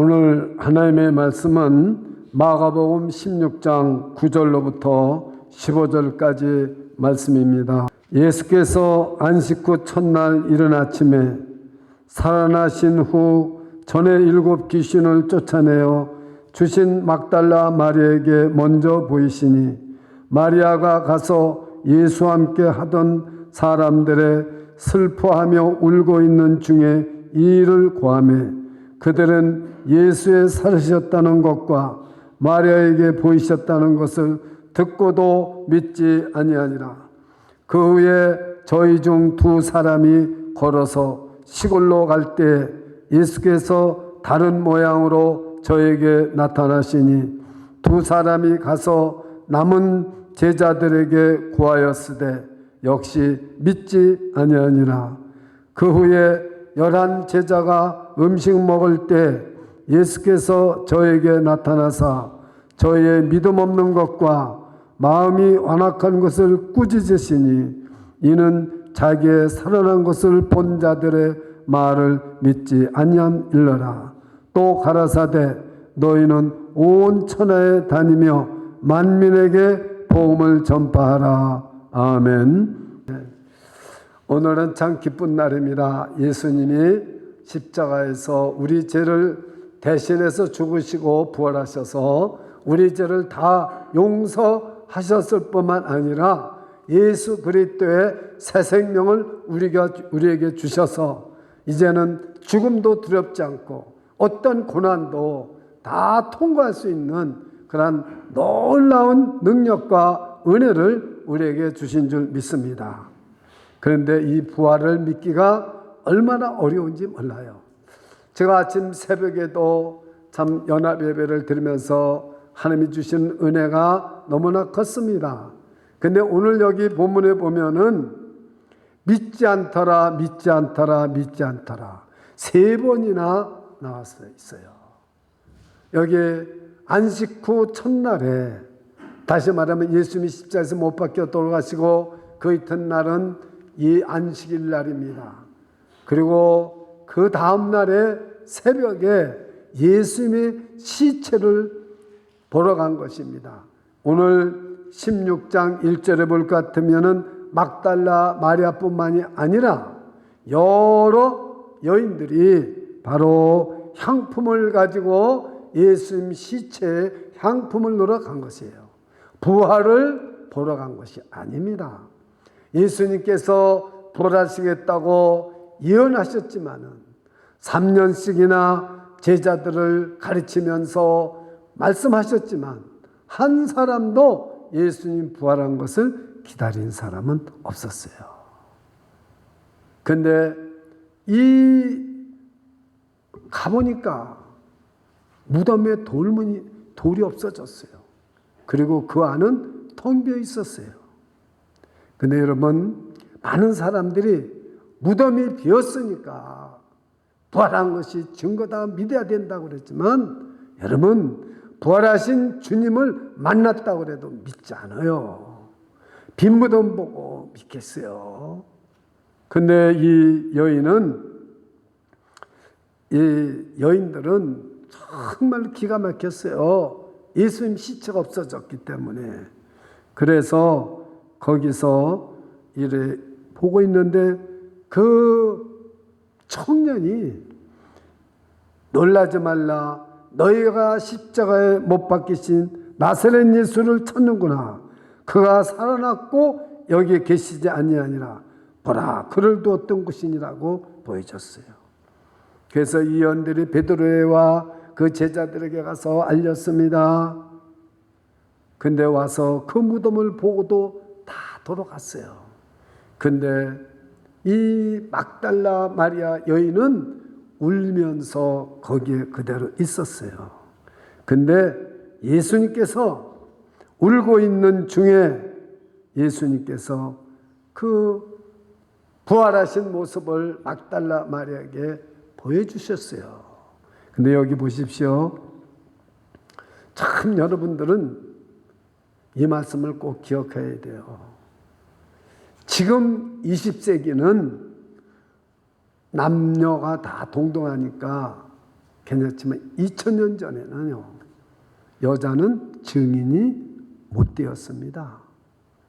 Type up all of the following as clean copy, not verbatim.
오늘 하나님의 말씀은 마가복음 16장 9절로부터 15절까지 말씀입니다. 예수께서 안식 후 첫날 이른 아침에 살아나신 후 전에 7 귀신을 쫓아내어 주신 막달라 마리아에게 먼저 보이시니 마리아가 가서 예수와 함께 하던 사람들의 슬퍼하며 울고 있는 중에 이 일을 고하매 그들은 예수의 살으셨다는 것과 마리아에게 보이셨다는 것을 듣고도 믿지 아니하니라. 그 후에 저희 중 2 사람이 걸어서 시골로 갈 때 예수께서 다른 모양으로 저에게 나타나시니 2 사람이 가서 남은 제자들에게 구하였으되 역시 믿지 아니하니라. 그 후에 11 제자가 음식 먹을 때 예수께서 저에게 나타나사 저의 믿음 없는 것과 마음이 완악한 것을 꾸짖으시니 이는 자기의 살아난 것을 본 자들의 말을 믿지 아니함일러라. 또 가라사대 너희는 온 천하에 다니며 만민에게 복음을 전파하라. 아멘. 오늘은 참 기쁜 날입니다. 예수님이 십자가에서 우리 죄를 대신해서 죽으시고 부활하셔서 우리 죄를 다 용서하셨을 뿐만 아니라 예수 그리스도의 새 생명을 우리에게 주셔서 이제는 죽음도 두렵지 않고 어떤 고난도 다 통과할 수 있는 그런 놀라운 능력과 은혜를 우리에게 주신 줄 믿습니다. 그런데 이 부활을 믿기가 얼마나 어려운지 몰라요. 제가 아침 새벽에도 참 연합 예배를 드리면서 하나님이 주신 은혜가 너무나 컸습니다. 근데 오늘 여기 본문에 보면은 믿지 않더라, 믿지 않더라, 믿지 않더라 3번이나 나왔어 있어요. 여기 안식 후 첫날에 다시 말하면 예수님이 십자가에서 못 박혀 돌아가시고 그 이튿날은 이 안식일 날입니다. 그리고 그 다음 날에 새벽에 예수님의 시체를 보러 간 것입니다. 오늘 16장 1절에 볼 것 같으면은 막달라 마리아뿐만이 아니라 여러 여인들이 바로 향품을 가지고 예수님 시체에 향품을 넣으러 간 것이에요. 부활을 보러 간 것이 아닙니다. 예수님께서 부활하시겠다고 예언하셨지만은 3년씩이나 제자들을 가르치면서 말씀하셨지만 한 사람도 예수님 부활한 것을 기다린 사람은 없었어요. 근데 가보니까 무덤에 돌이 없어졌어요. 그리고 그 안은 텅 비어 있었어요. 근데 여러분, 많은 사람들이 무덤이 비었으니까 부활한 것이 증거다, 믿어야 된다고 그랬지만 여러분, 부활하신 주님을 만났다고 해도 믿지 않아요. 빈 무덤 보고 믿겠어요. 근데 이 여인들은 정말 기가 막혔어요. 예수님 시체가 없어졌기 때문에. 그래서 거기서 이래 보고 있는데 그 청년이 놀라지 말라. 너희가 십자가에 못 박히신 나사렛 예수를 찾는구나. 그가 살아났고 여기에 계시지 아니하니라. 보라, 그를 두었던 곳이니라고 보여줬어요. 그래서 이 여인들이 베드로와 그 제자들에게 가서 알렸습니다. 근데 와서 그 무덤을 보고도 다 돌아갔어요. 근데 이 막달라 마리아 여인은 울면서 거기에 그대로 있었어요. 근데 예수님께서 울고 있는 중에 예수님께서 그 부활하신 모습을 막달라 마리아에게 보여주셨어요. 근데 여기 보십시오. 참 여러분들은 이 말씀을 꼭 기억해야 돼요. 지금 20세기는 남녀가 다 동등하니까 괜찮지만 2000년 전에는요, 여자는 증인이 못 되었습니다.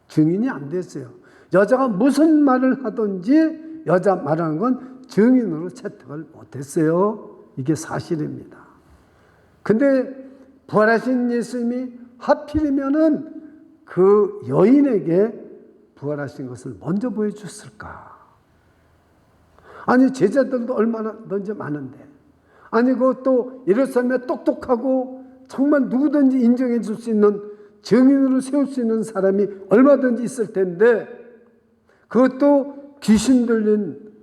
증인이 안 됐어요. 여자가 무슨 말을 하든지 여자 말하는 건 증인으로 채택을 못 했어요. 이게 사실입니다. 근데 부활하신 예수님이 하필이면은 그 여인에게 부활하신 것을 먼저 보여줬을까? 아니, 제자들도 얼마나든지 많은데, 아니, 그것도 예루살렘에 똑똑하고 정말 누구든지 인정해 줄 수 있는 증인으로 세울 수 있는 사람이 얼마든지 있을 텐데, 그것도 귀신 들린,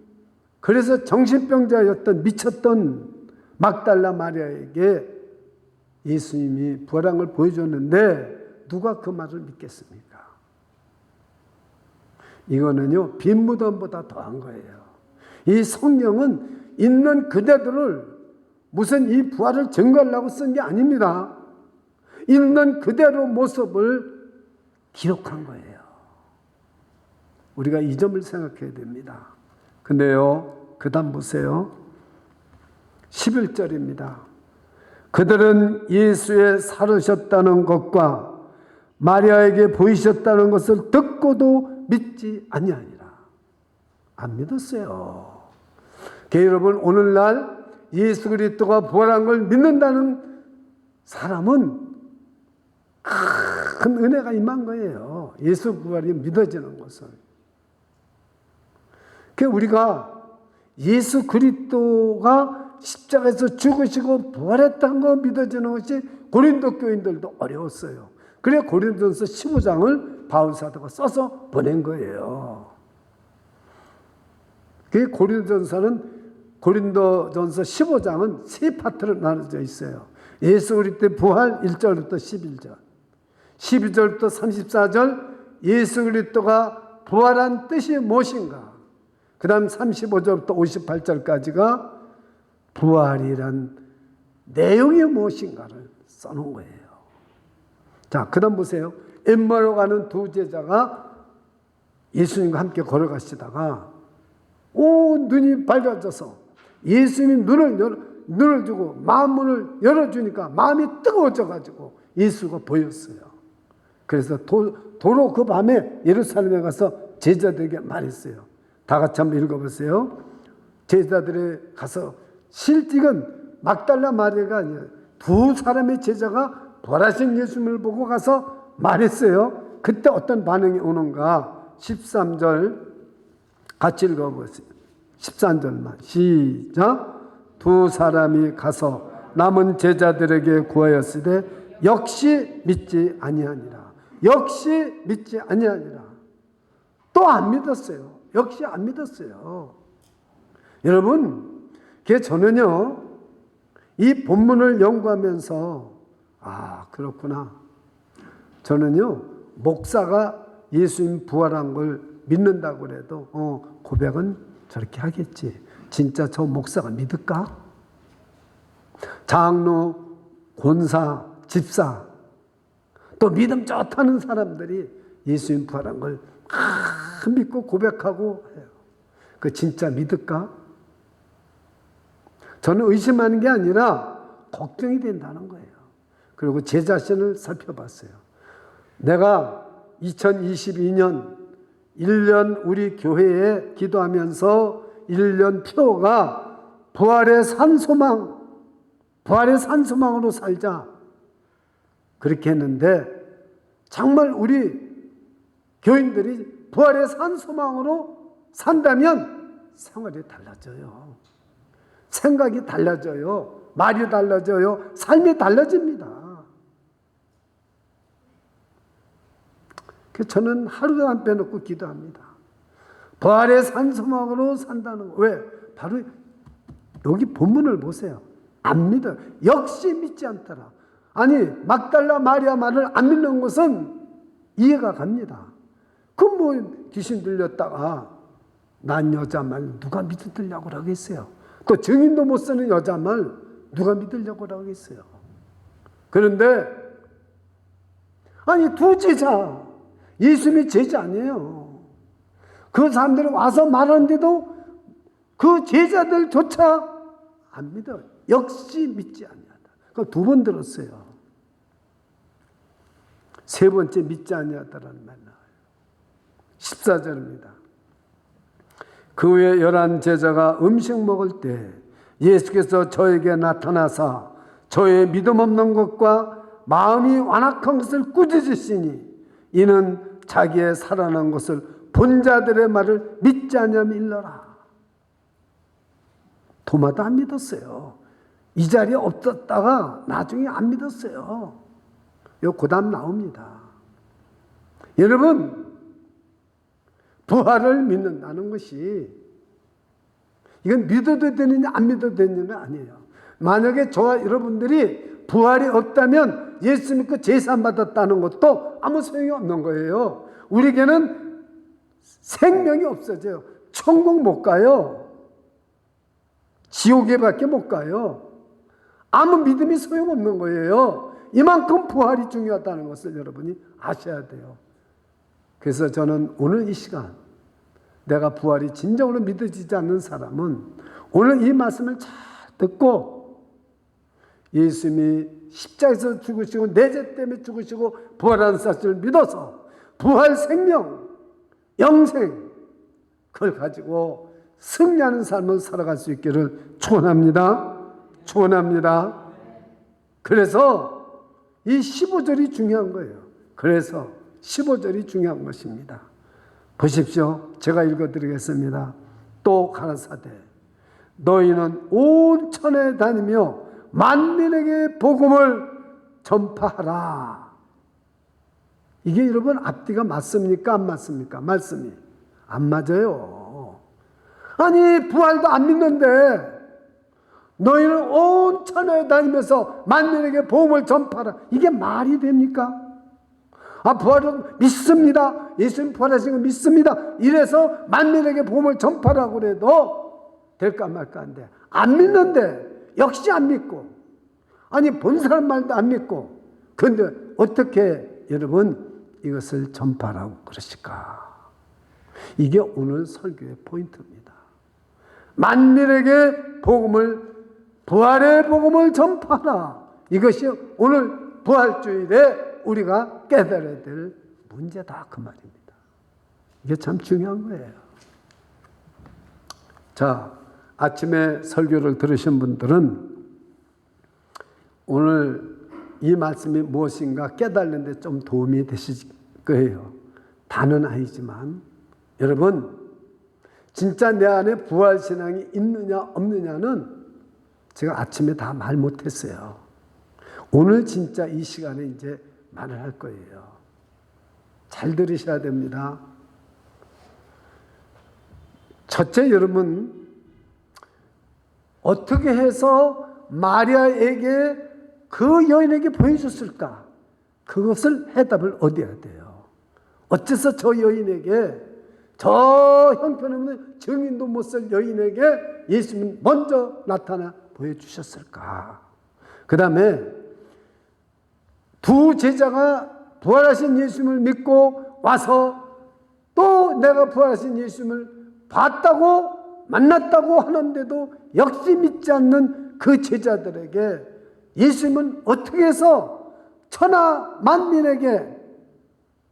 그래서 정신병자였던, 미쳤던 막달라 마리아에게 예수님이 부활한 걸 보여줬는데 누가 그 말을 믿겠습니까? 이거는요, 빈무덤보다 더한 거예요. 이 성경은 있는 그대들을 무슨 이 부활을 증거하려고 쓴 게 아닙니다. 있는 그대로 모습을 기록한 거예요. 우리가 이 점을 생각해야 됩니다. 근데요, 그 다음 보세요. 11절입니다. 그들은 예수의 살으셨다는 것과 마리아에게 보이셨다는 것을 듣고도 믿지 아니하니라. 안 믿었어요. 여러분, 오늘날 예수 그리스도가 부활한 걸 믿는다는 사람은 큰 은혜가 임한 거예요. 예수 부활이 믿어지는 것은. 우리가 예수 그리스도가 십자가에서 죽으시고 부활했다는 거 믿어지는 것이 고린도 교인들도 어려웠어요. 그래 고린도전서 15장을 바울 사도가 써서 보낸 거예요. 그 고린도전서 15장은 세 파트로 나눠져 있어요. 예수 그리스도의 부활 1절부터 11절, 12절부터 34절 예수 그리스도가 부활한 뜻이 무엇인가, 그 다음 35절부터 58절까지가 부활이란 내용이 무엇인가를 써놓은 거예요. 자, 그 다음 보세요. 엠마오로 가는 두 제자가 예수님과 함께 걸어가시다가 눈이 밝아져서 예수님이 눈을 주고 마음문을 열어주니까 마음이 뜨거워져가지고 예수가 보였어요. 그래서 도로 그 밤에 예루살렘에 가서 제자들에게 말했어요. 다 같이 한번 읽어보세요. 제자들에 가서 실직은 막달라 마리아가 아니라 두 사람의 제자가 부활하신 예수님을 보고 가서 말했어요. 그때 어떤 반응이 오는가? 13절 같이 읽어보세요. 13절만 시작. 두 사람이 가서 남은 제자들에게 구하였으되 역시 믿지 아니하니라. 역시 믿지 아니하니라. 또 안 믿었어요. 역시 안 믿었어요. 여러분, 저는요, 이 본문을 연구하면서 그렇구나. 저는요, 목사가 예수님 부활한 걸 믿는다고 해도 고백은 저렇게 하겠지. 진짜 저 목사가 믿을까? 장로, 권사, 집사, 또 믿음 좋다는 사람들이 예수님 부활한 걸 믿고 고백하고 해요. 그 진짜 믿을까? 저는 의심하는 게 아니라 걱정이 된다는 거예요. 그리고 제 자신을 살펴봤어요. 내가 2022년 1년 우리 교회에 기도하면서 1년 표가 부활의 산소망으로 살자. 그렇게 했는데 정말 우리 교인들이 부활의 산소망으로 산다면 생활이 달라져요. 생각이 달라져요. 말이 달라져요. 삶이 달라집니다. 그래서 저는 하루도 안 빼놓고 기도합니다. 부활의 산소망으로 산다는 거. 왜? 바로 여기 본문을 보세요. 안 믿어요. 역시 믿지 않더라. 아니, 막달라 마리아 말을 안 믿는 것은 이해가 갑니다. 귀신 들렸다가 난 여자 말 누가 믿으려고 하겠어요. 또 증인도 못 쓰는 여자 말 누가 믿으려고 하겠어요. 그런데 아니, 두 제자, 예수님이 제자 아니에요. 그 사람들이 와서 말하는데도 그 제자들조차 안 믿어요. 역시 믿지 아니하다. 그럼 두 번 들었어요. 세 번째 믿지 아니하다라는 말 나와요. 14절입니다. 그 후에 11 제자가 음식 먹을 때 예수께서 저에게 나타나사 저의 믿음 없는 것과 마음이 완악한 것을 꾸짖으시니 이는 자기의 살아난 것을 본 자들의 말을 믿지 아니하며 일러라. 도마도 안 믿었어요. 이 자리에 없었다가 나중에 안 믿었어요. 요 고담 나옵니다. 여러분, 부활을 믿는다는 것이 이건 믿어도 되느냐 안 믿어도 되느냐 아니에요. 만약에 저와 여러분들이 부활이 없다면 예수 믿고 제사 받았다는 것도 아무 소용이 없는 거예요. 우리에게는 생명이 없어져요. 천국 못 가요. 지옥에밖에 못 가요. 아무 믿음이 소용없는 거예요. 이만큼 부활이 중요하다는 것을 여러분이 아셔야 돼요. 그래서 저는 오늘 이 시간 내가 부활이 진정으로 믿어지지 않는 사람은 오늘 이 말씀을 잘 듣고 예수님이 십자가에서 죽으시고 내 죄 때문에 죽으시고 부활하는 사실을 믿어서 부활 생명, 영생 그걸 가지고 승리하는 삶을 살아갈 수 있기를 축원합니다. 축원합니다. 그래서 이 15절이 중요한 거예요. 그래서 15절이 중요한 것입니다. 보십시오. 제가 읽어드리겠습니다. 또 가라사대 너희는 온 천에 다니며 만민에게 복음을 전파하라. 이게 여러분 앞뒤가 맞습니까? 안 맞습니까? 말씀이 안 맞아요. 아니 부활도 안 믿는데 너희는 온 천하에 다니면서 만민에게 복음을 전파하라. 이게 말이 됩니까? 부활은 믿습니다. 예수님 부활하신 거 믿습니다. 이래서 만민에게 복음을 전파라고 그래도 될까 말까 한데 안 믿는데 역시 안 믿고 아니 본 사람 말도 안 믿고 그런데 어떻게 여러분 이것을 전파라고 그러실까? 이게 오늘 설교의 포인트입니다. 만민에게 부활의 복음을 전파하라. 이것이 오늘 부활주일에 우리가 깨달아야 될 문제다 그 말입니다. 이게 참 중요한 거예요. 자, 아침에 설교를 들으신 분들은 오늘 이 말씀이 무엇인가 깨달는 데 좀 도움이 되실 거예요. 다는 아니지만 여러분 진짜 내 안에 부활신앙이 있느냐 없느냐는 제가 아침에 다 말 못했어요. 오늘 진짜 이 시간에 이제 말을 할 거예요. 잘 들으셔야 됩니다. 첫째 여러분 어떻게 해서 마리아에게 그 여인에게 보여줬을까? 그것을 해답을 얻어야 돼요. 어째서 저 여인에게 저 형편없는 증인도 못 쓸 여인에게 예수님은 먼저 나타나 보여주셨을까? 그 다음에 두 제자가 부활하신 예수님을 믿고 와서 또 내가 부활하신 예수님을 봤다고 만났다고 하는데도 역시 믿지 않는 그 제자들에게 예수님은 어떻게 해서 천하 만민에게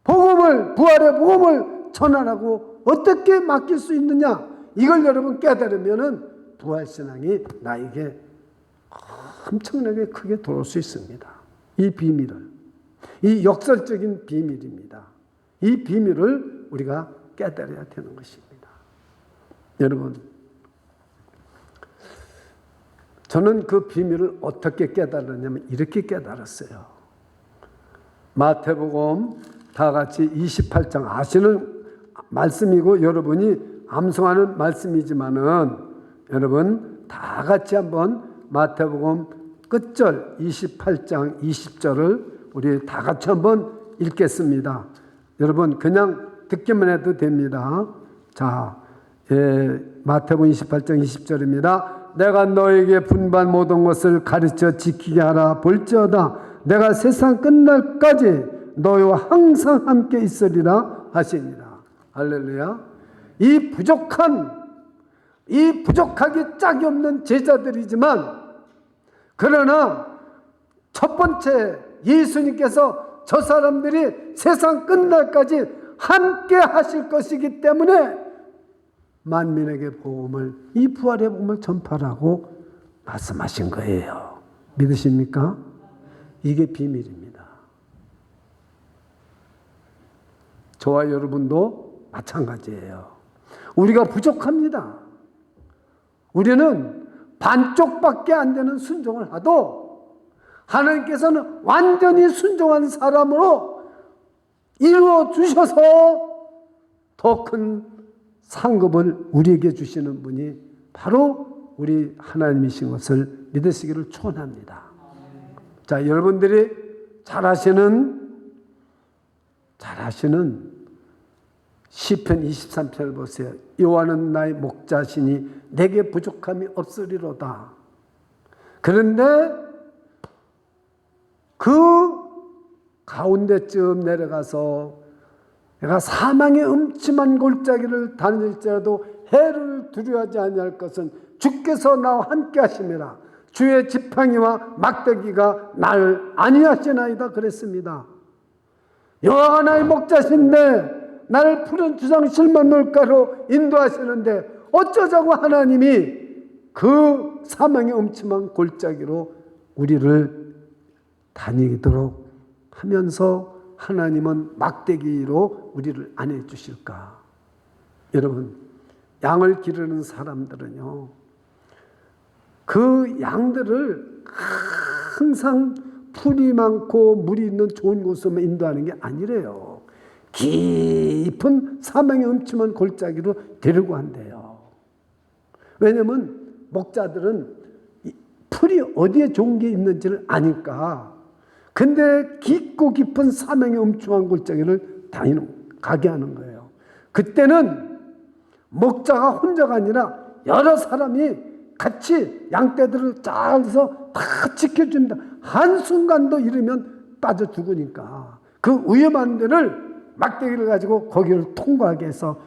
부활의 복음을 전하라고 어떻게 맡길 수 있느냐? 이걸 여러분 깨달으면은 부활신앙이 나에게 엄청나게 크게 들어올 수 있습니다. 이 비밀을, 이 역설적인 비밀입니다. 이 비밀을 우리가 깨달아야 되는 것입니다. 여러분, 저는 그 비밀을 어떻게 깨달았냐면 이렇게 깨달았어요. 마태복음 다 같이 28장 아시는 말씀이고 여러분이 암송하는 말씀이지만은 여러분 다 같이 한번 마태복음 끝절 28장 20절을 우리 다 같이 한번 읽겠습니다. 여러분 그냥 듣기만 해도 됩니다. 자, 마태복음 28장 20절입니다. 내가 너에게 분반 모든 것을 가르쳐 지키게 하라. 볼지어다 내가 세상 끝날까지 너희와 항상 함께 있으리라 하시니라. 할렐루야. 이 부족하기 짝이 없는 제자들이지만 그러나 첫 번째 예수님께서 저 사람들이 세상 끝날까지 함께 하실 것이기 때문에 만민에게 복음을, 이 부활의 복음을 전파라고 말씀하신 거예요. 믿으십니까? 이게 비밀입니다. 저와 여러분도 마찬가지예요. 우리가 부족합니다. 우리는 반쪽밖에 안 되는 순종을 하도 하나님께서는 완전히 순종한 사람으로 이루어 주셔서 더 큰 상급을 우리에게 주시는 분이 바로 우리 하나님이신 것을 믿으시기를 축원합니다. 자, 여러분들이 잘 아시는 시편 23편 보세요. 여호와는 나의 목자시니 내게 부족함이 없으리로다. 그런데 그 가운데쯤 내려가서 내가 사망의 음침한 골짜기를 다닐지라도 해를 두려워하지 아니할 것은 주께서 나와 함께 하심이라. 주의 지팡이와 막대기가 날 안위하시나이다 그랬습니다. 여호와가 나의 목자신데 나를 푸른 주상 실만 물가로 인도하시는데 어쩌자고 하나님이 그 사망의 음침한 골짜기로 우리를 다니도록 하면서 하나님은 막대기로 우리를 안해 주실까? 여러분, 양을 기르는 사람들은요, 그 양들을 항상 풀이 많고 물이 있는 좋은 곳으로 인도하는 게 아니래요. 깊은 사망의 음침한 골짜기로 데리고 간대요. 왜냐하면 목자들은 풀이 어디에 좋은 게 있는지를 아니까. 근데 깊고 깊은 사망의 음침한 골짜기를 가게 하는 거예요. 그때는 목자가 혼자가 아니라 여러 사람이 같이 양떼들을 잘 해서 다 지켜줍니다. 한순간도 잃으면 빠져 죽으니까. 그 위험한 데를 막대기를 가지고 거기를 통과하게 해서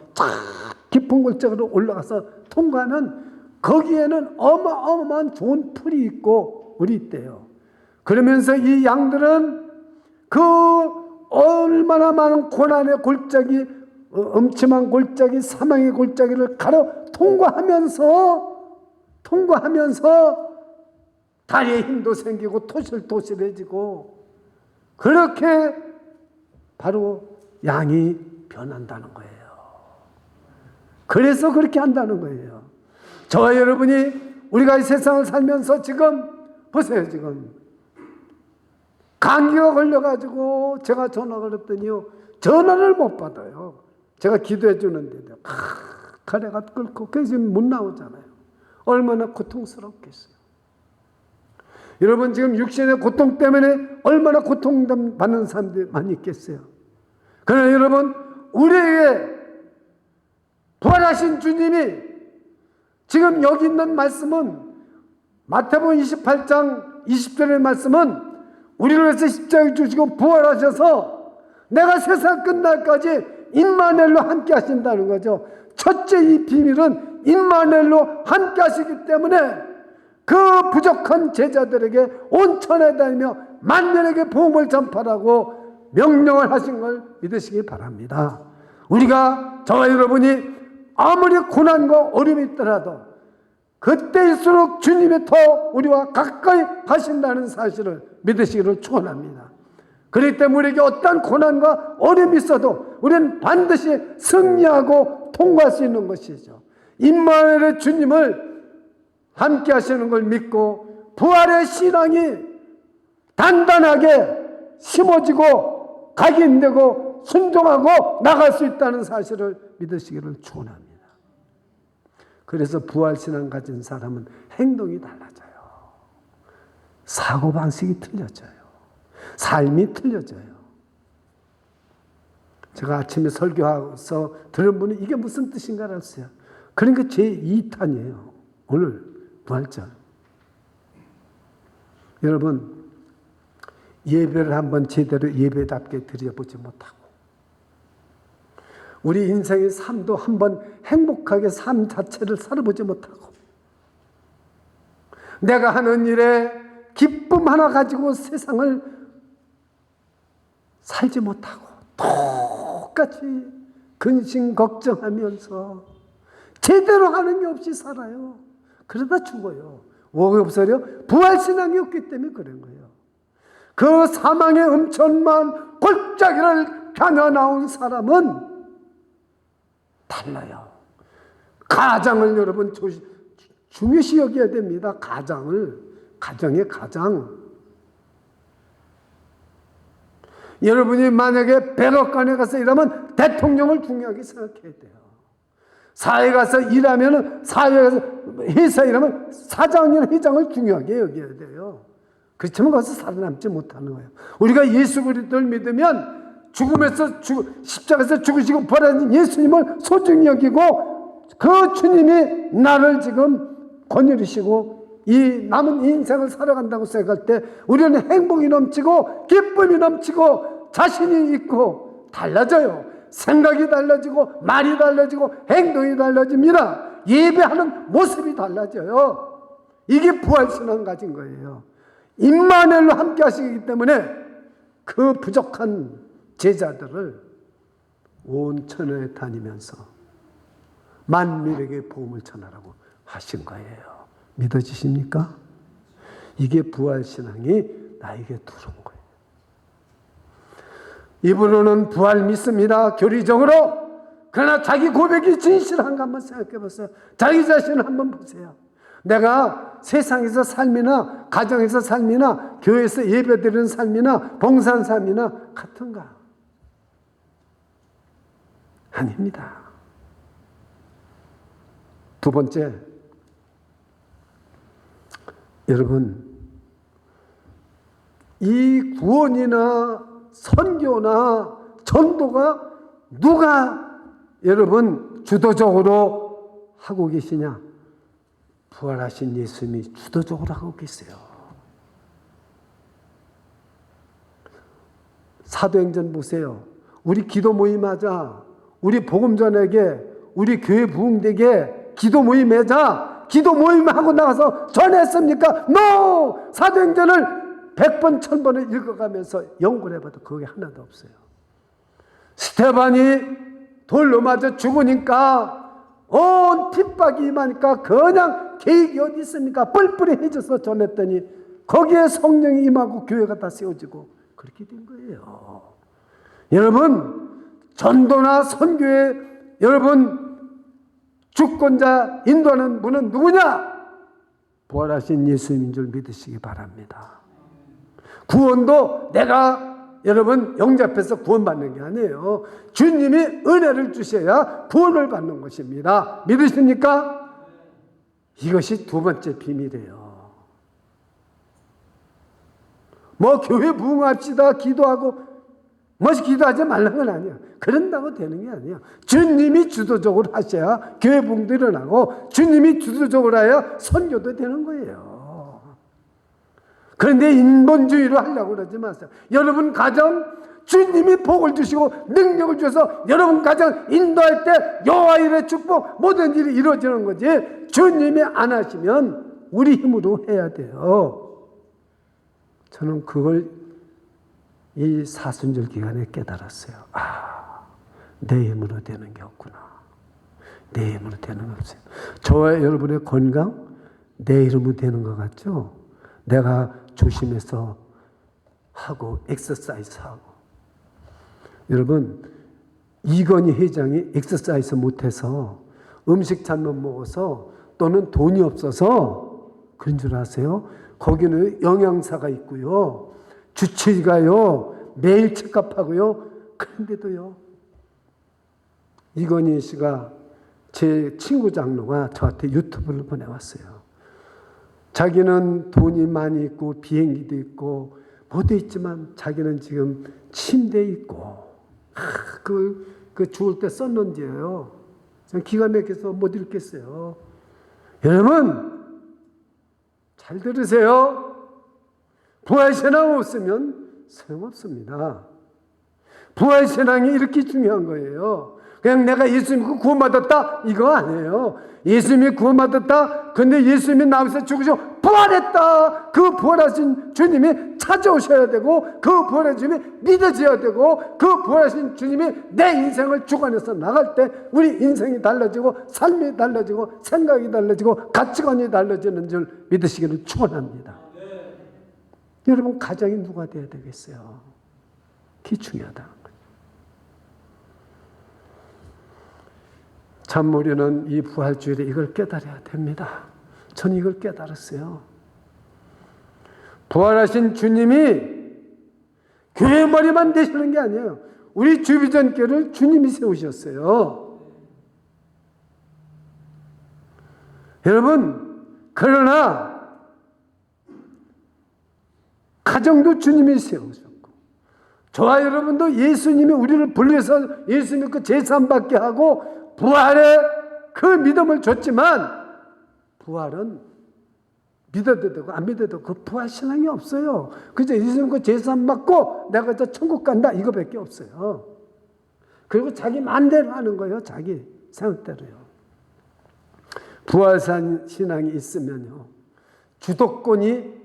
깊은 골짜기로 올라가서 통과하면 거기에는 어마어마한 좋은 풀이 있고 물이 있대요. 그러면서 이 양들은 그 얼마나 많은 고난의 골짜기, 음침한 골짜기, 사망의 골짜기를 가려 통과하면서 다리에 힘도 생기고 토실토실해지고 그렇게 바로 양이 변한다는 거예요. 그래서 그렇게 한다는 거예요. 저와 여러분이 우리가 이 세상을 살면서 지금 보세요. 지금 감기가 걸려가지고 제가 전화를 했더니요, 전화를 못 받아요. 제가 기도해 주는데도 가래가 끓고 그래서 지금 못 나오잖아요. 얼마나 고통스럽겠어요. 여러분, 지금 육신의 고통 때문에 얼마나 고통받는 사람들이 많이 있겠어요. 그러나 여러분, 우리에게 부활하신 주님이 지금 여기 있는 말씀은, 마태복음 28장 20절의 말씀은 우리를 위해서 십자가에 주시고 부활하셔서 내가 세상 끝날까지 임마누엘로 함께 하신다는 거죠. 첫째, 이 비밀은 임마누엘로 함께 하시기 때문에 그 부족한 제자들에게 온 천하에 다니며 만민에게 복음을 전파라고 명령을 하신 걸 믿으시기 바랍니다. 우리가, 저와 여러분이 아무리 고난과 어려움이 있더라도 그때일수록 주님이 더 우리와 가까이 하신다는 사실을 믿으시기를 축원합니다. 그렇기 때문에 우리에게 어떤 고난과 어려움이 있어도 우리는 반드시 승리하고 통과할 수 있는 것이죠. 임마누엘의 주님을 함께 하시는 걸 믿고 부활의 신앙이 단단하게 심어지고 각인되고 순종하고 나갈 수 있다는 사실을 믿으시기를 축원합니다. 그래서 부활신앙 가진 사람은 행동이 달라져요. 사고방식이 틀려져요. 삶이 틀려져요. 제가 아침에 설교해서 들은 분이 이게 무슨 뜻인가 했어요. 그러니까 제 2탄이에요. 오늘 부활절. 여러분, 예배를 한번 제대로 예배답게 드려보지 못하고 우리 인생의 삶도 한번 행복하게 삶 자체를 살아보지 못하고 내가 하는 일에 기쁨 하나 가지고 세상을 살지 못하고 똑같이 근심 걱정하면서 제대로 하는 게 없이 살아요. 그러다 죽어요. 왜 없어요? 부활신앙이 없기 때문에 그런 거예요. 그 사망의 음천만 골짜기를 겨냥나온 사람은 달라요. 가장을 여러분 중요시 여겨야 됩니다. 가정의 가장. 여러분이 만약에 백악관에 가서 일하면 대통령을 중요하게 생각해야 돼요. 사회에 가서 일하면 사회에 가서 회사에 일하면 사장이나 회장을 중요하게 여겨야 돼요. 그렇지만 거기서 살아남지 못하는 거예요. 우리가 예수 그리스도를 믿으면 십자가에서 죽으시고 부활하신 예수님을 소중히 여기고 그 주님이 나를 지금 거느리시고 이 남은 인생을 살아간다고 생각할 때 우리는 행복이 넘치고 기쁨이 넘치고 자신이 있고 달라져요. 생각이 달라지고 말이 달라지고 행동이 달라집니다. 예배하는 모습이 달라져요. 이게 부활신앙 가진 거예요. 임마누엘로 함께 하시기 때문에 그 부족한 제자들을 온 천하에 다니면서 만민에게 복음을 전하라고 하신 거예요. 믿어지십니까? 이게 부활신앙이 나에게 들어온 거예요. 입으로는 부활 믿습니다. 교리적으로. 그러나 자기 고백이 진실한가 한번 생각해 보세요. 자기 자신을 한번 보세요. 내가 세상에서 삶이나 가정에서 삶이나 교회에서 예배드리는 삶이나 봉사하는 삶이나 같은가? 아닙니다. 두 번째, 여러분, 이 구원이나 선교나 전도가 누가 여러분 주도적으로 하고 계시냐? 부활하신 예수님이 주도적으로 하고 계세요. 사도행전 보세요. 우리 기도 모임하자. 우리 복음 전에게, 우리 교회 부흥되게 기도 모임하자. 기도 모임하고 나가서 전했습니까? No! 사도행전을 100번, 1000번을 읽어가면서 연구를 해봐도 그게 하나도 없어요. 스테반이 돌로 맞아 죽으니까 온 핍박이 임하니까 그냥 계획이 어디 있습니까? 뿔뿔이해져서 전했더니 거기에 성령이 임하고 교회가 다 세워지고 그렇게 된 거예요. 여러분, 전도나 선교에 여러분 주권자 인도하는 분은 누구냐? 부활하신 예수님인 줄 믿으시기 바랍니다. 구원도 내가 여러분 영접해서 구원받는 게 아니에요. 주님이 은혜를 주셔야 구원을 받는 것입니다. 믿으십니까? 이것이 두 번째 비밀이에요. 뭐 교회 부흥합시다 기도하고 뭐지 기도하지 말라는 건 아니야. 그런다고 되는 게 아니야. 주님이 주도적으로 하셔야 교회 부흥도 일어나고 주님이 주도적으로 해야 선교도 되는 거예요. 그런데 인본주의로 하려고 그러지 마세요. 여러분 가정 주님이 복을 주시고 능력을 주셔서 여러분 가정 인도할 때 여호와 일의 축복 모든 일이 이루어지는 거지. 주님이 안 하시면 우리 힘으로 해야 돼요. 저는 그걸 이 사순절 기간에 깨달았어요. 내 힘으로 되는 게 없구나. 내 힘으로 되는 게 없어요. 저와 여러분의 건강 내 이름으로 되는 것 같죠? 내가 조심해서 하고 엑서사이즈 하고. 여러분, 이건희 회장이 엑서사이즈 못해서 음식 잘못 먹어서 또는 돈이 없어서 그런 줄 아세요? 거기는 영양사가 있고요. 주치의가요. 매일 체크업하고요. 그런데도요. 이건희 씨가 제 친구 장로가 저한테 유튜브를 보내왔어요. 자기는 돈이 많이 있고 비행기도 있고 뭐도 있지만 자기는 지금 침대에 있고 그 죽을 때 썼는지예요. 기가 막혀서 못 읽겠어요. 여러분 잘 들으세요. 부활신앙 없으면 소용없습니다. 부활신앙이 이렇게 중요한 거예요. 그냥 내가 예수 믿고 구원받았다 이거 아니에요. 예수님이 구원받았다. 근데 예수님이 나에서 죽으시고 부활했다. 그 부활하신 주님이 찾아오셔야 되고 그 부활하신 주님이 믿어져야 되고 그 부활하신 주님이 내 인생을 주관해서 나갈 때 우리 인생이 달라지고 삶이 달라지고 생각이 달라지고 가치관이 달라지는 줄 믿으시기를 축원합니다. 여러분 가정이 누가 돼야 되겠어요? 그게 중요하다. 참 우리는 이 부활주일에 이걸 깨달아야 됩니다. 저는 이걸 깨달았어요. 부활하신 주님이 교회 머리만 되시는 게 아니에요. 우리 주비전교를 주님이 세우셨어요. 여러분 그러나 가정도 주님이 세우셨고 저와 여러분도 예수님이 우리를 불러서 예수 믿고 제사 받게 하고 부활의 그 믿음을 줬지만 부활은 믿어도 되고 안 믿어도 그 부활 신앙이 없어요. 그저 예수 믿고 제사 받고 내가 저 천국 간다 이거밖에 없어요. 그리고 자기 마음대로 하는 거예요. 자기 생각대로요. 부활 신앙이 있으면요 주도권이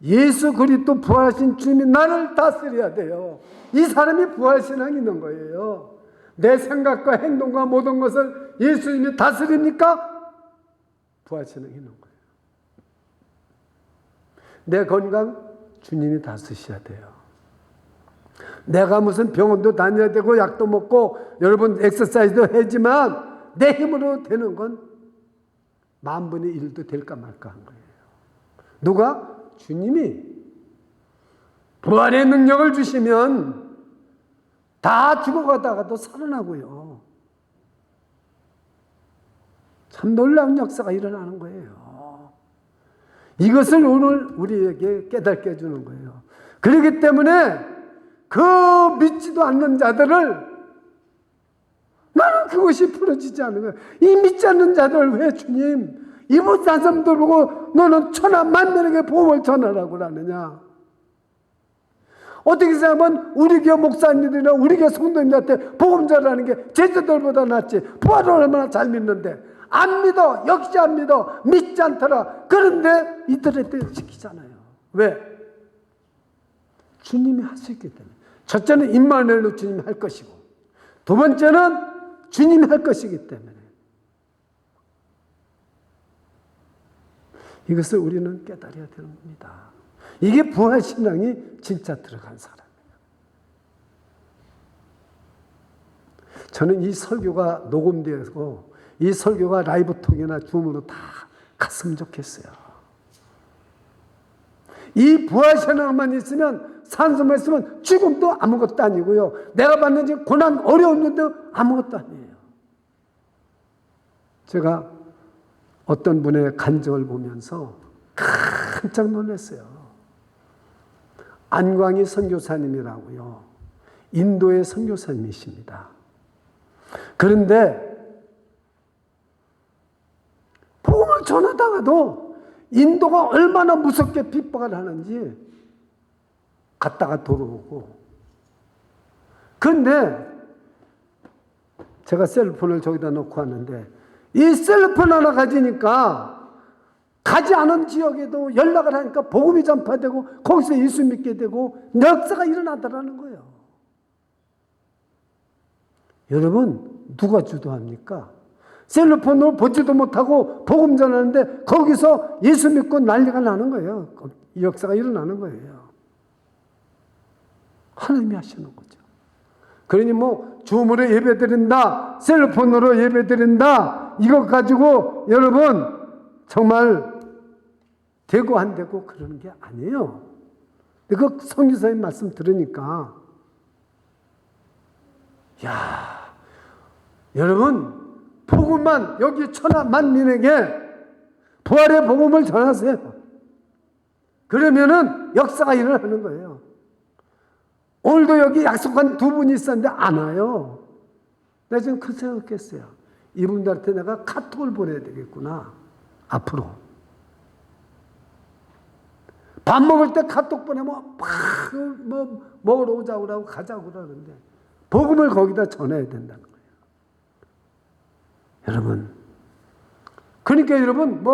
예수 그리스도 부활하신 주님이 나를 다스려야 돼요. 이 사람이 부활 신앙이 있는 거예요. 내 생각과 행동과 모든 것을 예수님이 다스립니까? 부활 신앙이 있는 거예요. 내 건강 주님이 다스리셔야 돼요. 내가 무슨 병원도 다녀야 되고 약도 먹고 여러분 엑서사이즈도 하지만 내 힘으로 되는 건 만분의 1도 될까 말까 한 거예요. 누가? 주님이 부활의 능력을 주시면 다 죽어가다가도 살아나고요. 참 놀라운 역사가 일어나는 거예요. 이것을 오늘 우리에게 깨닫게 해주는 거예요. 그렇기 때문에 그 믿지도 않는 자들을 나는 그것이 풀어지지 않는 거예요. 이 믿지 않는 자들을 왜 주님 이웃 사람들 보고 너는 천하 만민에게 복음을 전하라고 하느냐. 어떻게 생각하면 우리 교회 목사님들이나 우리 교회 성도님들한테 복음 전하는 게 제자들보다 낫지. 부활을 얼마나 잘 믿는데 안 믿어. 역시 안 믿어. 믿지 않더라. 그런데 이들한테 시키잖아요. 왜? 주님이 할 수 있기 때문에. 첫째는 임마누엘로 주님이 할 것이고 두 번째는 주님이 할 것이기 때문에 이것을 우리는 깨달아야 됩니다. 이게 부활신앙이 진짜 들어간 사람이에요. 저는 이 설교가 녹음되고 이 설교가 라이브톡이나 줌으로 다 갔으면 좋겠어요. 이 부활신앙만 있으면 산소만 있으면 죽음도 아무것도 아니고요. 내가 받는 고난 어려움도 아무것도 아니에요. 제가 어떤 분의 간증을 보면서 깜짝 놀랐어요. 안광희 선교사님이라고요. 인도의 선교사님이십니다. 그런데 복음을 전하다가도 인도가 얼마나 무섭게 핍박을 하는지 갔다가 돌아오고. 그런데 제가 셀폰을 저기다 놓고 왔는데 이 셀폰 하나 가지니까 가지 않은 지역에도 연락을 하니까 복음이 전파되고 거기서 예수 믿게 되고 역사가 일어나더라는 거예요. 여러분 누가 주도합니까? 셀폰으로 보지도 못하고 복음 전하는데 거기서 예수 믿고 난리가 나는 거예요. 이 역사가 일어나는 거예요. 하나님이 하시는 거죠. 그러니 뭐 줌으로 예배드린다, 셀폰으로 예배드린다 이거 가지고 여러분 정말 되고 안 되고 그러는 게 아니에요. 그 선교사님 말씀 들으니까 야 여러분 복음만 여기 천하 만민에게 부활의 복음을 전하세요. 그러면은 역사가 일어나는 거예요. 오늘도 여기 약속한 두 분이 있었는데 안 와요. 내가 지금 그 생각했어요. 이분들한테 내가 카톡을 보내야 되겠구나. 앞으로. 밥 먹을 때 카톡 보내면 막 먹으러 오자고 그러고 가자고 그러는데 복음을 거기다 전해야 된다는 거예요. 여러분, 그러니까 여러분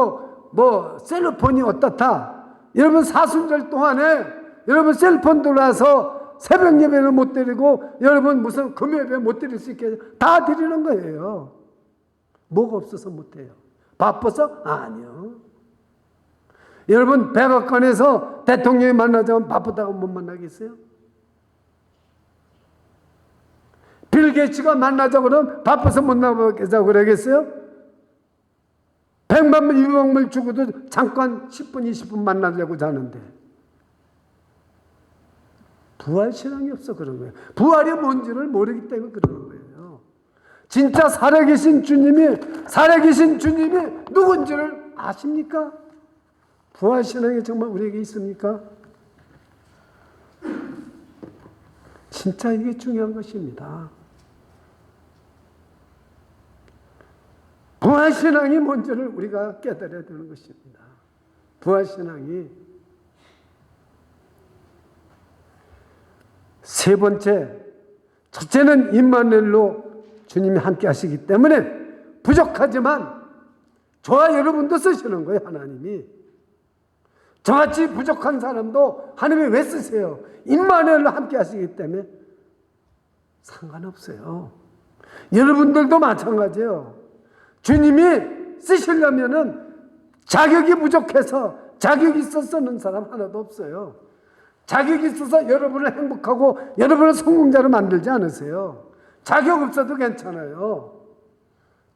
셀폰이 어떻다. 여러분 사순절 동안에 여러분 셀폰 들어와서 새벽 예배를 못 드리고 여러분 무슨 금요예배 못 드릴 수 있게 다 드리는 거예요. 뭐가 없어서 못해요? 바빠서? 아니요. 여러분 백악관에서 대통령이 만나자면 바쁘다고 못 만나겠어요? 빌 게이츠가 만나자고 그러면 바빠서 못 나가겠다고 그러겠어요? 100만 불, 200만 불 주고도 잠깐 10분, 20분 만나려고 자는데 부활신앙이 없어 그런 거예요. 부활이 뭔지를 모르기 때문에 그러는 거예요. 진짜 살아계신 주님이 누군지를 아십니까? 부활신앙이 정말 우리에게 있습니까? 진짜 이게 중요한 것입니다. 부활신앙이 뭔지를 우리가 깨달아야 되는 것입니다. 부활신앙이 세 번째, 첫째는 임마누엘로 주님이 함께 하시기 때문에 부족하지만 저와 여러분도 쓰시는 거예요. 하나님이. 저같이 부족한 사람도 하나님이 왜 쓰세요? 임마누엘로 함께 하시기 때문에 상관없어요. 여러분들도 마찬가지예요. 주님이 쓰시려면은 자격이 부족해서 자격이 있어서 쓰는 사람 하나도 없어요. 자격이 있어서 여러분을 행복하고 여러분을 성공자로 만들지 않으세요. 자격 없어도 괜찮아요.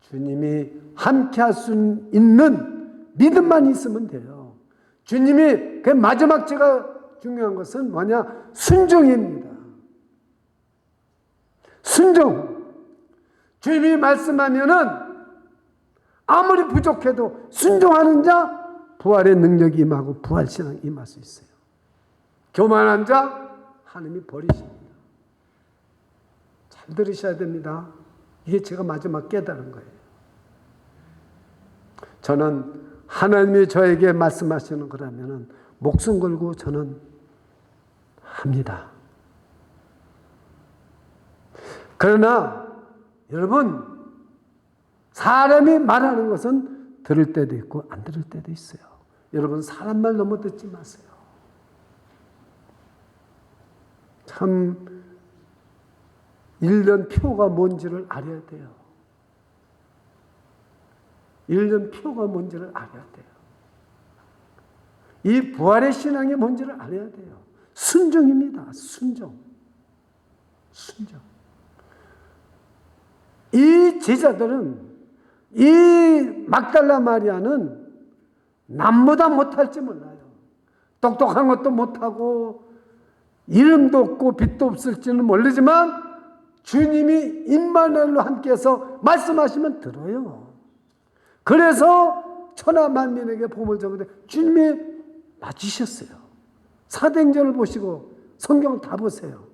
주님이 함께 할 수 있는 믿음만 있으면 돼요. 주님이 그 마지막 제가 중요한 것은 뭐냐? 순종입니다. 순종. 주님이 말씀하면은 아무리 부족해도 순종하는 자 부활의 능력이 임하고 부활신앙이 임할 수 있어요. 교만한 자 하나님이 버리십니다. 잘 들으셔야 됩니다. 이게 제가 마지막 깨달은 거예요. 저는 하나님이 저에게 말씀하시는 거라면 목숨 걸고 저는 합니다. 그러나 여러분, 사람이 말하는 것은 들을 때도 있고 안 들을 때도 있어요. 여러분, 사람 말 너무 듣지 마세요. 참 1년 표가 뭔지를 알아야 돼요. 1년 표가 뭔지를 알아야 돼요. 이 부활의 신앙이 뭔지를 알아야 돼요. 순종입니다. 순종. 이 제자들은 이 막달라 마리아는 남보다 못할지 몰라요. 똑똑한 것도 못하고 이름도 없고 빛도 없을지는 모르지만 주님이 임마누엘로 함께해서 말씀하시면 들어요. 그래서 천하 만민에게 복음을 전하는데 주님이 맞으셨어요. 사도행전을 보시고 성경 다 보세요.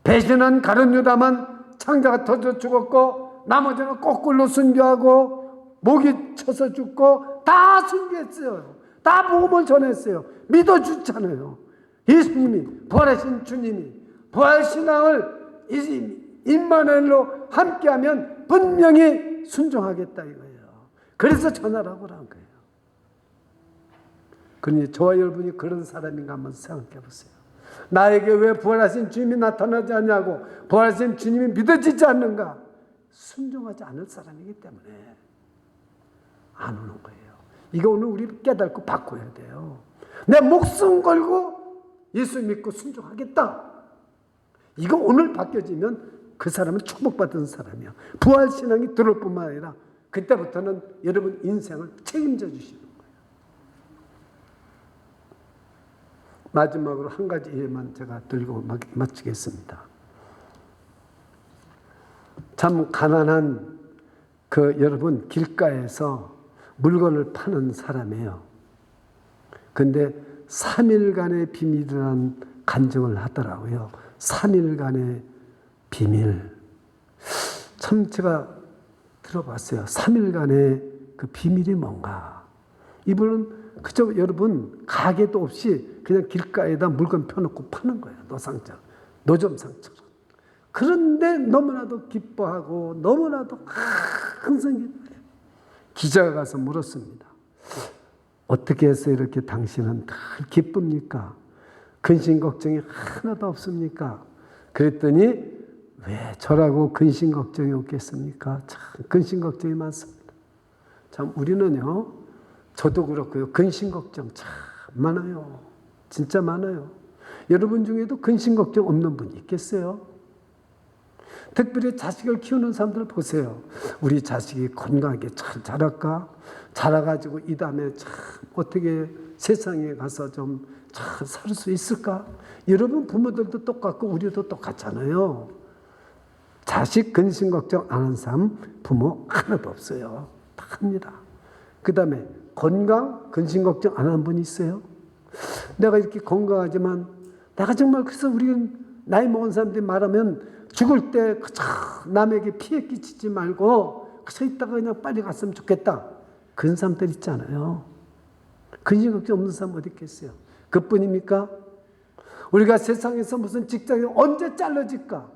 배신한 가룟 유다만 창자가 터져 죽었고 나머지는 거꾸로 순교하고 목이 쳐서 죽고 다 순교했어요. 다 복음을 전했어요. 믿어주잖아요. 예수님이, 부활하신 주님이 부활신앙을 임마누엘로 함께하면 분명히 순종하겠다 이거예요. 그래서 전하라고 한 거예요. 그러니 저와 여러분이 그런 사람인가 한번 생각해 보세요. 나에게 왜 부활하신 주님이 나타나지 않냐고, 부활하신 주님이 믿어지지 않는가? 순종하지 않을 사람이기 때문에 안 오는 거예요. 이거 오늘 우리 깨닫고 바꿔야 돼요. 내 목숨 걸고 예수 믿고 순종하겠다. 이거 오늘 바뀌어지면 그 사람은 축복받은 사람이야. 부활신앙이 들어올 뿐만 아니라 그때부터는 여러분 인생을 책임져 주시는 거예요. 마지막으로 한 가지 예만 제가 들고 마치겠습니다. 참 가난한 여러분 길가에서 물건을 파는 사람이에요. 근데 3일간의 비밀이라는 간증을 하더라고요. 3일간의 비밀. 참 제가 들어봤어요. 3일간의 그 비밀이 뭔가. 이분은 그저 여러분 가게도 없이 그냥 길가에다 물건 펴놓고 파는 거예요. 노점상처럼. 그런데 너무나도 기뻐하고 너무나도 항상 기자가 가서 물었습니다. 어떻게 해서 이렇게 당신은 늘 기쁩니까? 근심 걱정이 하나도 없습니까? 그랬더니 왜 저라고 근심 걱정이 없겠습니까? 참 근심 걱정이 많습니다. 참 우리는요, 저도 그렇고요, 근심 걱정 참 많아요. 진짜 많아요. 여러분 중에도 근심 걱정 없는 분이 있겠어요? 특별히 자식을 키우는 사람들 보세요. 우리 자식이 건강하게 잘 자랄까? 자라가지고 이 다음에 참 어떻게 세상에 가서 좀 잘 살 수 있을까? 여러분 부모들도 똑같고 우리도 똑같잖아요. 자식 근심 걱정 안 하는 사람 부모 하나도 없어요. 다 합니다. 그 다음에 건강 근심 걱정 안 하는 분이 있어요? 내가 이렇게 건강하지만 내가 정말 그래서 우리는 나이 먹은 사람들이 말하면 죽을 때 그저 남에게 피해 끼치지 말고 그저 있다가 그냥 빨리 갔으면 좋겠다. 그런 사람들 있잖아요. 근심 걱정 없는 사람 어디 있겠어요? 그뿐입니까? 우리가 세상에서 무슨 직장이 언제 잘라질까?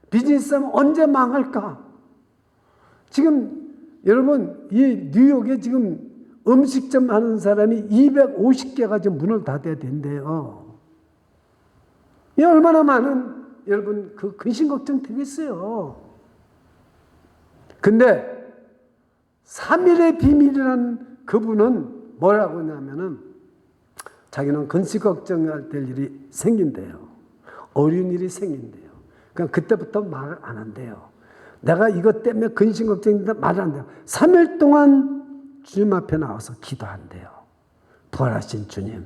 비즈니스 하면 언제 망할까? 지금 여러분 이 뉴욕에 지금 음식점 하는 사람이 250개가 지금 문을 닫아야 된대요. 이 얼마나 많은 여러분 그 근심 걱정 되겠어요. 근데 3일의 비밀이라는 그분은 뭐라고 하냐면은 자기는 근심 걱정할 될 일이 생긴대요. 어려운 일이 생긴대요. 그러니까 그때부터 말을 안 한대요. 내가 이것 때문에 근심 걱정인데 말을 안 돼요. 3일 동안 주님 앞에 나와서 기도한대요. 부활하신 주님,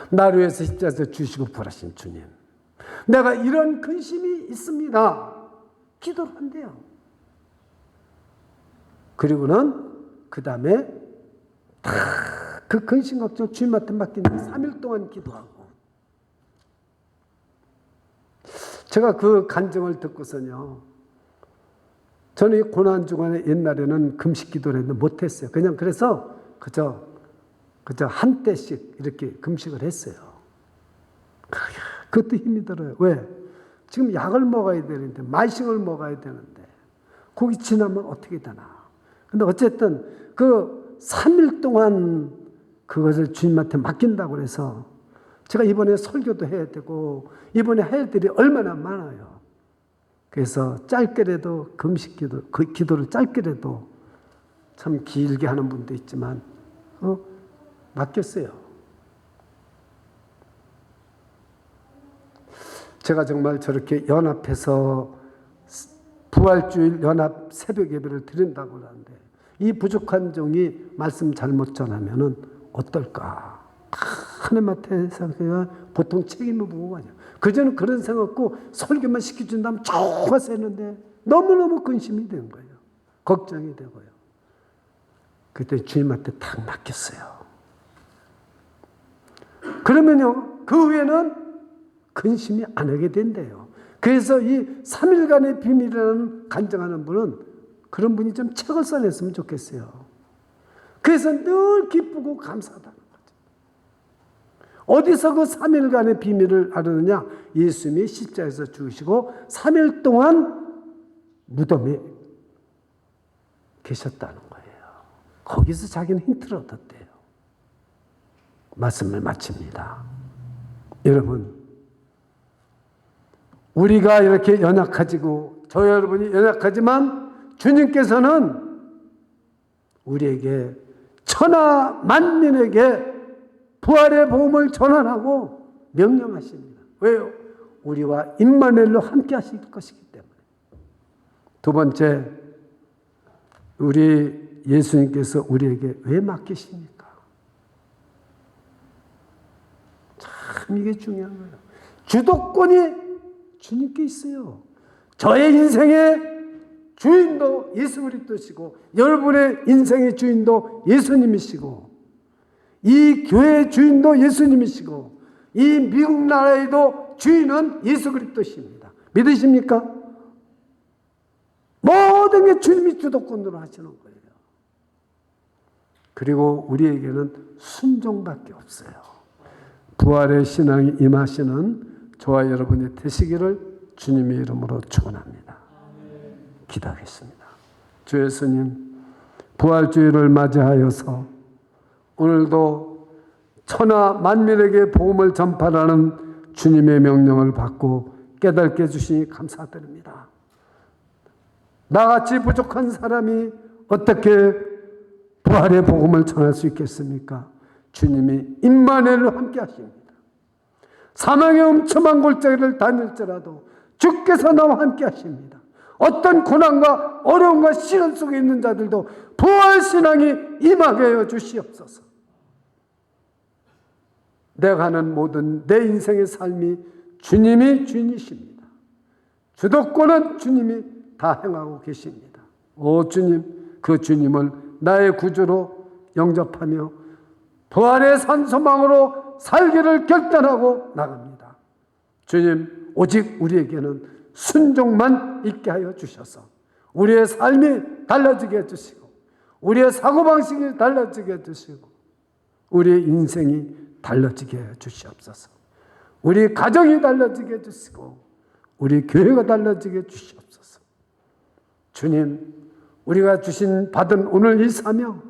나를 위해서 십자가에서 주시고 부활하신 주님, 내가 이런 근심이 있습니다. 기도를 한대요. 그리고는 그 다음에 그 근심 걱정 주님한테 맡기는 3일 동안 기도하고. 제가 그 간증을 듣고서요, 저는 이 고난 주간에 옛날에는 금식 기도를 했는데 못했어요. 그냥 그래서 그저 한 때씩 이렇게 금식을 했어요. 그것도 힘이 들어요. 왜? 지금 약을 먹어야 되는데, 말식을 먹어야 되는데, 거기 지나면 어떻게 되나. 근데 어쨌든 그 3일 동안 그것을 주님한테 맡긴다고 해서 제가 이번에 설교도 해야 되고, 이번에 할 일이 얼마나 많아요. 그래서 짧게라도 금식 기도, 그 기도를 짧게라도 참 길게 하는 분도 있지만, 맡겼어요. 제가 정말 저렇게 연합해서 부활주일 연합 새벽 예배를 드린다고 하는데, 이 부족한 종이 말씀 잘못 전하면은 어떨까? 하나님한테 생각해야 보통 책임을 보고 가죠. 그전은 그런 생각 없고 설교만 시켜준다면 좋아서 했는데 너무너무 근심이 된 거예요. 걱정이 되고요. 그때 주님한테 딱 맡겼어요. 그러면요, 그 후에는 근심이 안 하게 된대요. 그래서 이 3일간의 비밀이라는 간증하는 분은 그런 분이 좀 책을 써냈으면 좋겠어요. 그래서 늘 기쁘고 감사하다는 거죠. 어디서 그 3일간의 비밀을 알았느냐? 예수님이 십자가에서 죽으시고 3일 동안 무덤에 계셨다는 거예요. 거기서 자기는 힌트를 얻었대요. 말씀을 마칩니다. 여러분, 우리가 이렇게 연약하지고 저 여러분이 연약하지만 주님께서는 우리에게 천하 만민에게 부활의 복음을 전환하고 명령하십니다. 왜요? 우리와 임마누엘로 함께 하실 것이기 때문에. 두 번째, 우리 예수님께서 우리에게 왜 맡기십니까? 참 이게 중요한 거예요. 주도권이 주님께 있어요. 저의 인생의 주인도 예수 그리스도시고 여러분의 인생의 주인도 예수님이시고 이 교회의 주인도 예수님이시고 이 미국 나라에도 주인은 예수 그리스도십니다. 믿으십니까? 모든 게 주님이 주도권으로 하시는 거예요. 그리고 우리에게는 순종밖에 없어요. 부활의 신앙이 임하시는 저와 여러분이 되시기를 주님의 이름으로 축원합니다. 기도하겠습니다. 주 예수님, 부활주의를 맞이하여서 오늘도 천하 만민에게 복음을 전파하는 주님의 명령을 받고 깨닫게 해주시니 감사드립니다. 나같이 부족한 사람이 어떻게 부활의 복음을 전할 수 있겠습니까? 주님이 임마누엘로 함께 하십니다. 사망의 엄청난 골짜기를 다닐지라도 주께서 나와 함께 하십니다. 어떤 고난과 어려움과 시련 속에 있는 자들도 부활신앙이 임하게 하여 주시옵소서. 내가 하는 모든 내 인생의 삶이 주님이 주인이십니다. 주도권은 주님이 다 행하고 계십니다. 오 주님, 그 주님을 나의 구주로 영접하며 부활의 산소망으로 살기를 결단하고 나갑니다. 주님, 오직 우리에게는 순종만 있게 하여 주셔서 우리의 삶이 달라지게 해주시고 우리의 사고방식이 달라지게 해주시고 우리의 인생이 달라지게 해주시옵소서. 우리 가정이 달라지게 해주시고 우리 교회가 달라지게 해주시옵소서. 주님, 우리가 받은 오늘 이 사명,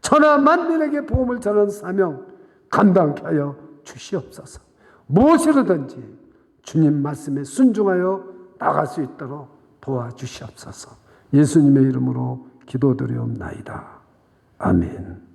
천하 만민에게 복음을 전하는 사명 감당케 하여 주시옵소서. 무엇이든지 주님 말씀에 순종하여 나갈 수 있도록 도와주시옵소서. 예수님의 이름으로 기도드리옵나이다. 아멘.